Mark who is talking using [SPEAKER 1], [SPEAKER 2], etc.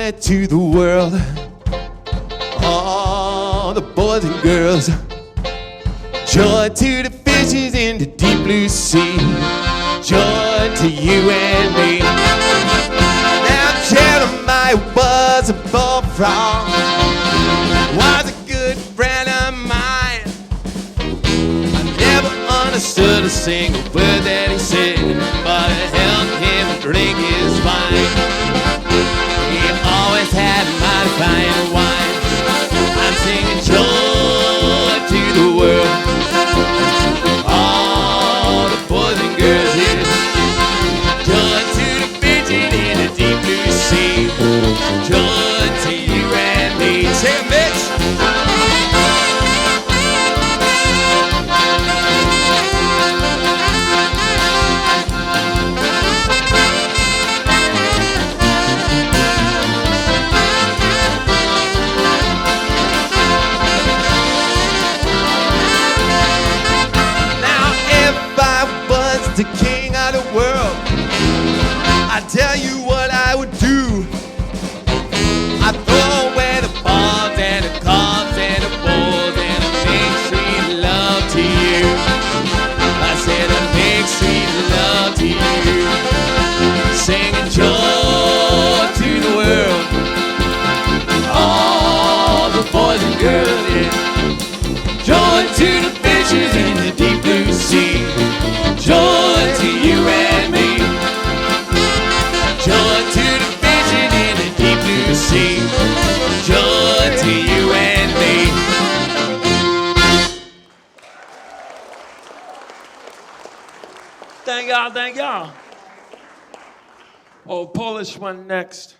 [SPEAKER 1] joy to the world. All the boys and girls, joy to the fishes in the deep blue sea, joy to you and me. Now Jeremiah was a bullfrog, was a good friend of mine. I never understood a single word that he said, but it helped him drink his wine. He always had mighty fine wine. I'm singing joy to the world. All the boys and girls here, joy to the pigeon in the deep blue sea, joy to you and me. Say it, Mitch. The king of the world, I tell you what I would do. I'd throw away the bombs and the cobs and the bulls and a big sweet love to you. I said a big sweet love to you. Singing joy to the world. All the boys and girls, yeah. Joy to the fishes in the deep blue sea. Joy to you and me. Joy to the vision in the deep blue sea. Joy to you and me.
[SPEAKER 2] Thank y'all, thank y'all. Oh, Polish one next.